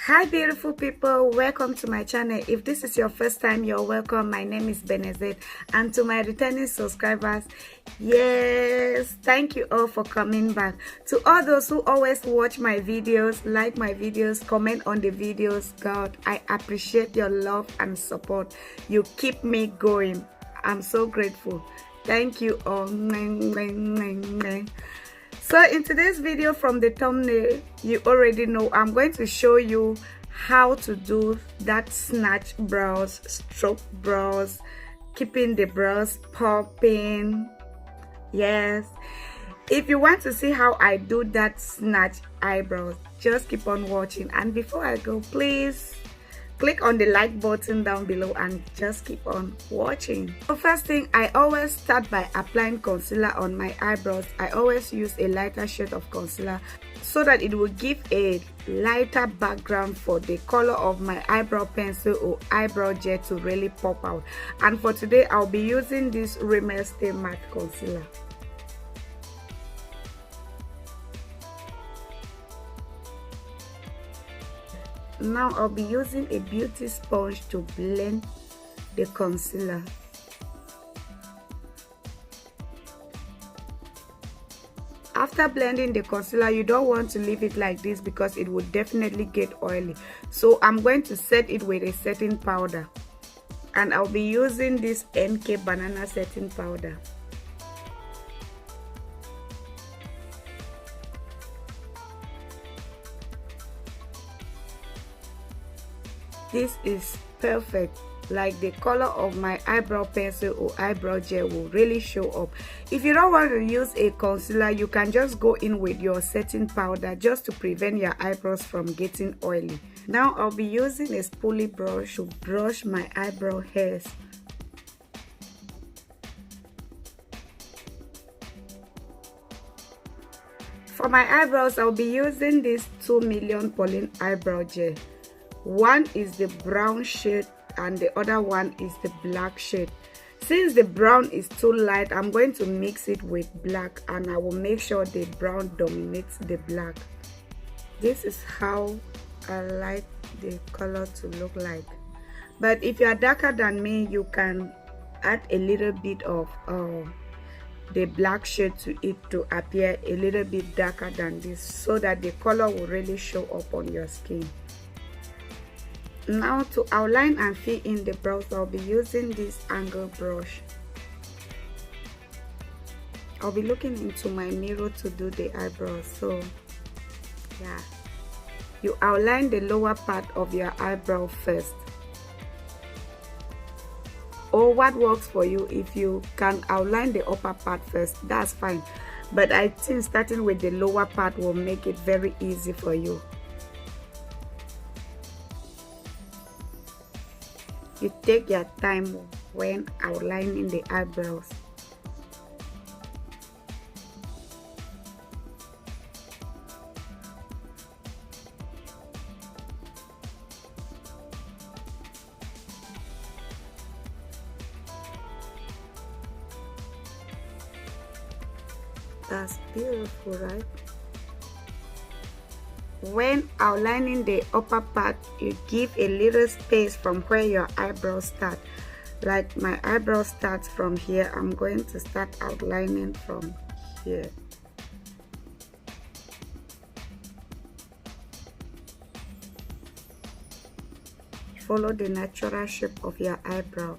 Hi beautiful people, welcome to my channel. If this is your first time, you're welcome. My name is Benezet, and to my returning subscribers, yes, thank you all for coming back. To all those who always watch my videos, like my videos, comment on the videos, God, I appreciate your love and support. You keep me going. I'm so grateful. Thank you all. So in today's video, from the thumbnail, you already know I'm going to show you how to do that snatch brows, stroke brows, keeping the brows popping. Yes, if you want to see how I do that snatch eyebrows, just keep on watching. And before I go, please click on the like button down below and just keep on watching. The first thing, I always start by applying concealer on my eyebrows. I always use a lighter shade of concealer so that it will give a lighter background for the color of my eyebrow pencil or eyebrow gel to really pop out. And for today, I'll be using this Rimmel Stay Matte Concealer. Now I'll be using a beauty sponge to blend the concealer. After blending the concealer, you don't want to leave it like this because it will definitely get oily. So I'm going to set it with a setting powder, and I'll be using this NK banana setting powder. This is perfect. Like, the color of my eyebrow pencil or eyebrow gel will really show up. If you don't want to use a concealer, you can just go in with your setting powder just to prevent your eyebrows from getting oily. Now I'll be using a spoolie brush to brush my eyebrow hairs. For my eyebrows, I'll be using this 2 million Pauline eyebrow gel. One is the brown shade and the other one is the black shade. Since the brown is too light, I'm going to mix it with black, and I will make sure the brown dominates the black. This is how I like the color to look like. But if you are darker than me, you can add a little bit of the black shade to it to appear a little bit darker than this, so that the color will really show up on your skin. Now to outline and fill in the brows, I'll be using this angle brush. I'll be looking into my mirror to do the eyebrows. So yeah, you outline the lower part of your eyebrow first, or what works for you. If you can outline the upper part first, that's fine, but I think starting with the lower part will make it very easy for you. You take your time when outlining the eyebrows. That's beautiful, right? When outlining the upper part, you give a little space from where your eyebrows start. Like my eyebrow starts from here, I'm going to start outlining from here. Follow the natural shape of your eyebrow.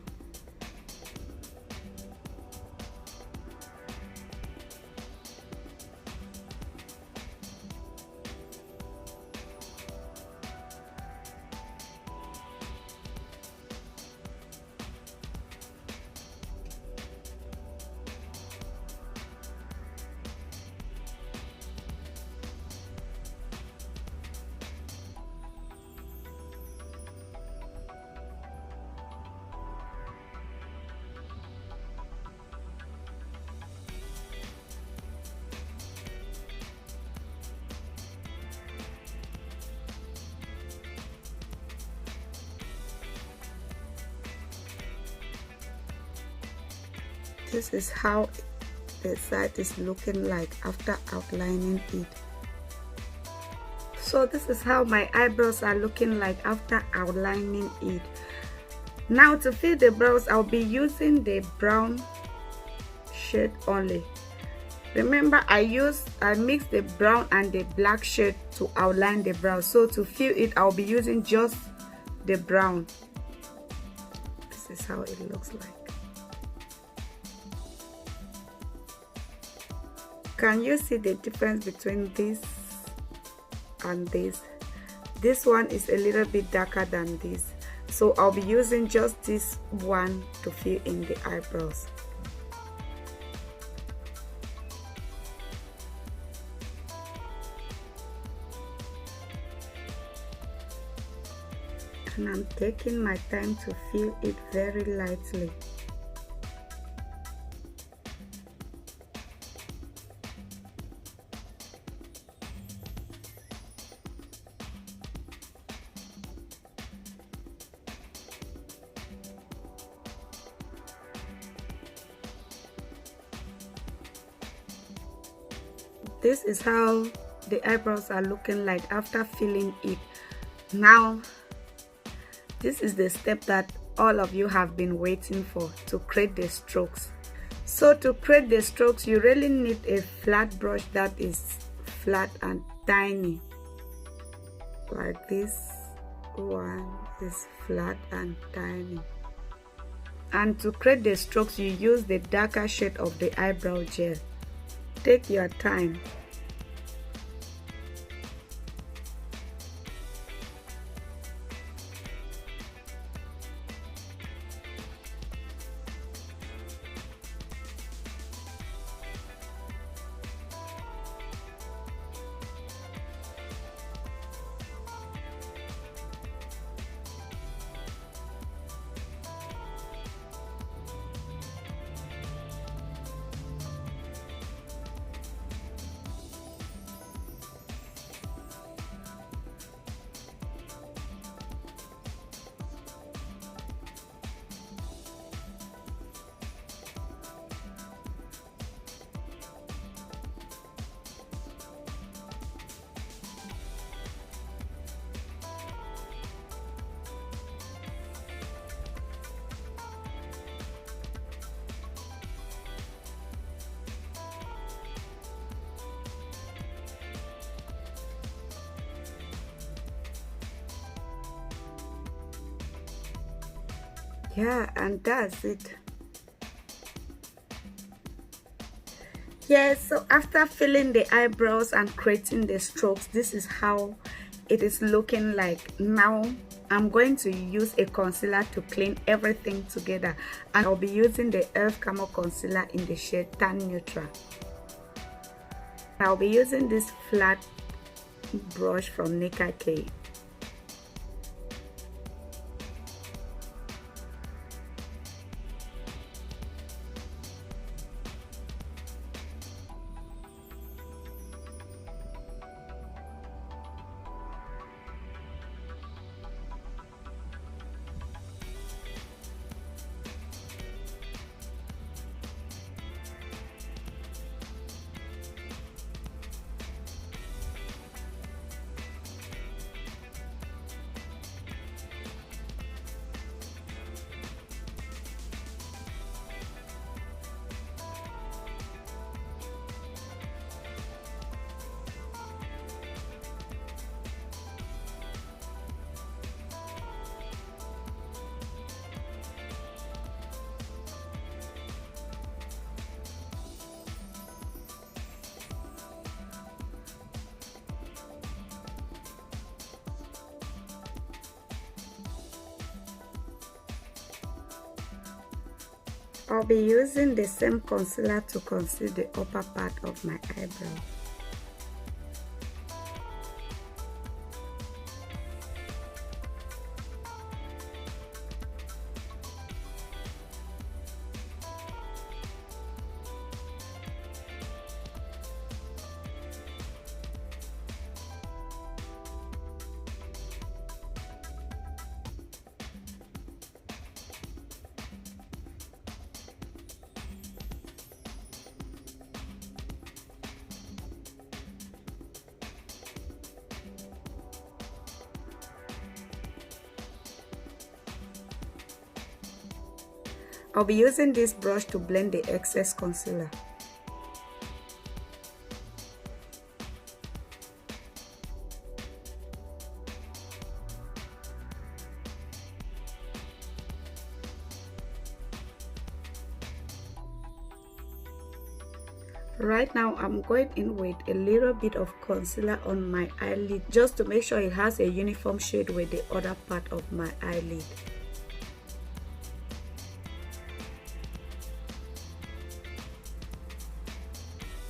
This is how the side is looking like after outlining it. So this is how my eyebrows are looking like after outlining it. Now to fill the brows, I'll be using the brown shade only. Remember, I mixed the brown and the black shade to outline the brows. So to fill it, I'll be using just the brown. This is how it looks like. Can you see the difference between this and this? This one is a little bit darker than this. So I'll be using just this one to fill in the eyebrows. And I'm taking my time to fill it very lightly. This is how the eyebrows are looking like after filling it. Now, this is the step that all of you have been waiting for, to create the strokes. So to create the strokes, you really need a flat brush that is flat and tiny. Like this one is flat and tiny. And to create the strokes, you use the darker shade of the eyebrow gel. Take your time. Yeah, and that's it. Yeah, so after filling the eyebrows and creating the strokes, this is how it is looking like. Now I'm going to use a concealer to clean everything together, and I'll be using the Earth Camo concealer in the shade Tan Neutral. I'll be using this flat brush from Nicka. I'll be using the same concealer to conceal the upper part of my eyebrow. I'll be using this brush to blend the excess concealer. Right now I'm going in with a little bit of concealer on my eyelid just to make sure it has a uniform shade with the other part of my eyelid.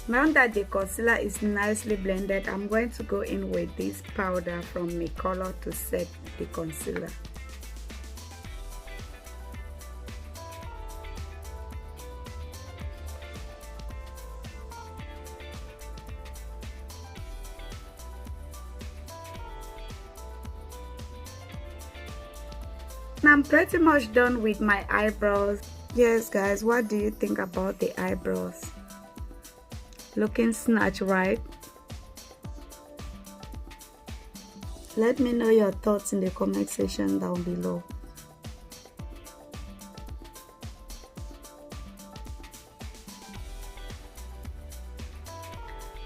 Now that the concealer is nicely blended, I'm going to go in with this powder from Micolor to set the concealer. I'm pretty much done with my eyebrows. Yes guys, what do you think about the eyebrows? Looking snatched, right? Let me know your thoughts in the comment section down below.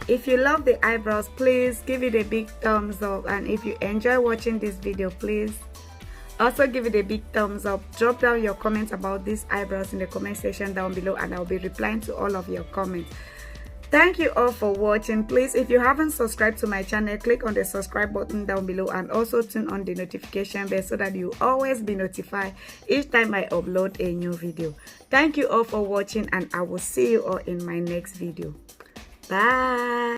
If you love the eyebrows, please give it a big thumbs up, and if you enjoy watching this video, please also give it a big thumbs up. Drop down your comments about these eyebrows in the comment section down below, and I'll be replying to all of your comments. Thank you all for watching. Please, if you haven't subscribed to my channel, click on the subscribe button down below and also turn on the notification bell so that you always be notified each time I upload a new video. Thank you all for watching, and I will see you all in my next video. Bye.